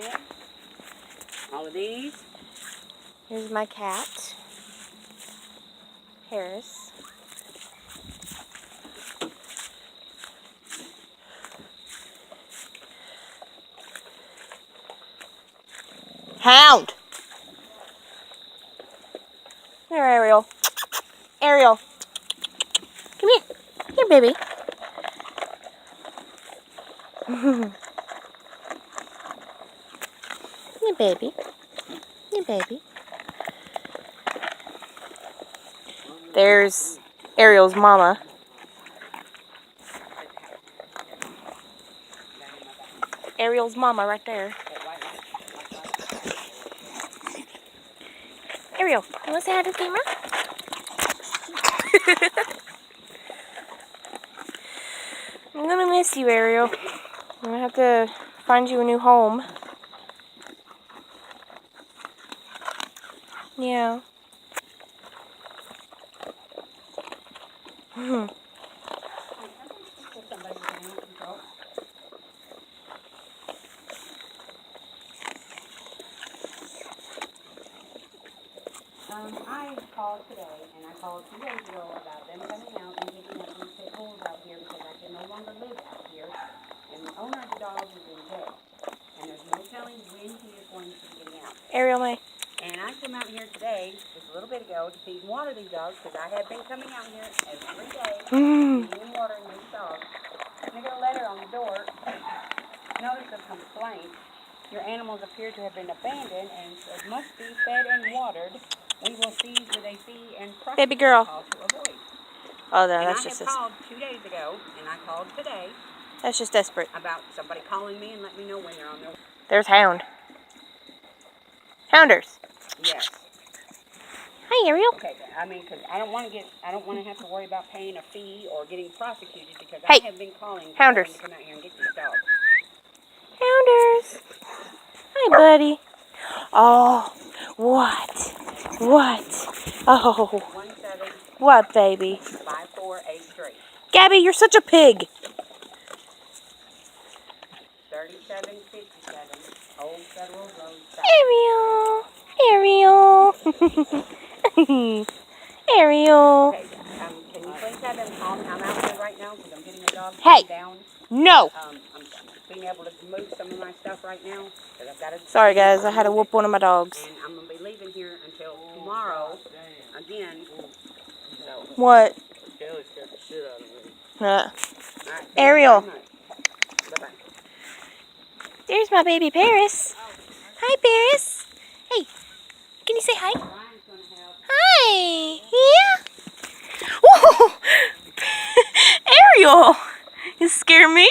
them. All of these. Here's my cat, Paris. Hound! Here, Ariel. Ariel. Come here. Here, baby. Here, baby. Here, baby. There's Ariel's mama. Ariel's mama right there. Ariel, you want to say hi to the camera? I'm gonna miss you, Ariel. I'm gonna have to find you a new home. Yeah. I called today, and I called 2 days ago about them coming out and picking up these pit bulls out here because I can no longer live out here, and the owner of the dogs is in jail, and there's no telling when he is going to be getting out. Ariel, May. And I came out here today, just a little bit ago, to feed and water these dogs because I have been coming out here every day, feeding and watering these dogs. And I got a letter on the door, notice of complaint. Your animals appear to have been abandoned and must be fed and watered. We will seize with a fee and prosecute Baby girl. to avoid. Oh, no, And that's just I have called 2 days ago, and I called today. That's just desperate. About somebody calling me and let me know when they're on their way. There's Hound. Hounders. Yes. Hi, Ariel. Okay, I mean, because I don't want to have to worry about paying a fee or getting prosecuted because Hey. I have been calling Hounders. to come out here and get these dogs. Hounders. Hi, buddy. Oh, what? What? Oh, 17 what, baby? 5483 Gabby, you're such a pig. 3757 Old Federal Road. Ariel. Ariel. Okay, can you please have them call me? I'm out here right now because I'm getting the dogs Hey. down. No. I'm being able to move some of my stuff right now because I've got to. Sorry, guys. I had to whoop one of my dogs. And I'm going to be leaving here until tomorrow again. So. What? Kelly scared the shit out of me. Right, Ariel. Bye-bye. There's my baby Paris. Hi, Paris. Hey, can you say hi? Ryan's going to help. Hi. Yeah. Whoa. Ariel. You scare me?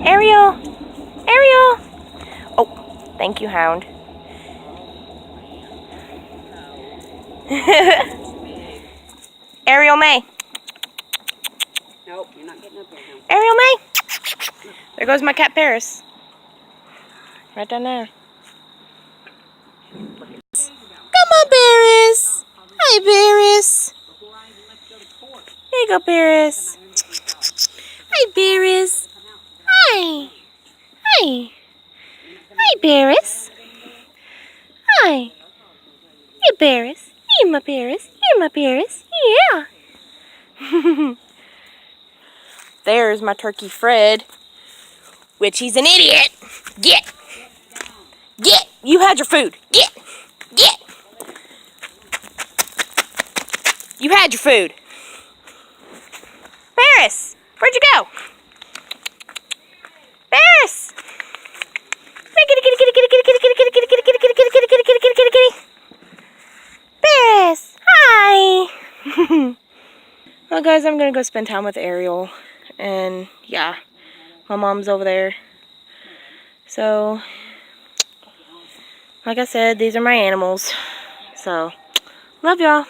Ariel. Ariel. Oh, thank you, Hound. Ariel May. Nope, you're not getting up there now. Ariel May. There goes my cat Paris. Right down there. Come on, Paris. Hi, Paris. There you go, Paris. Hi, Paris. Hi. Hi. Hi, Paris. Hi. Hey, Paris. Here, my Paris. Here, my Paris. Yeah. There's my turkey Fred, which he's an idiot. Get. Get. You had your food. Get. Get. You had your food. Paris, where'd you go? Paris. Paris. Hi. Well, guys, I'm going to go spend time with Ariel. And, yeah, my mom's over there. So, like I said, these are my animals. So, love y'all.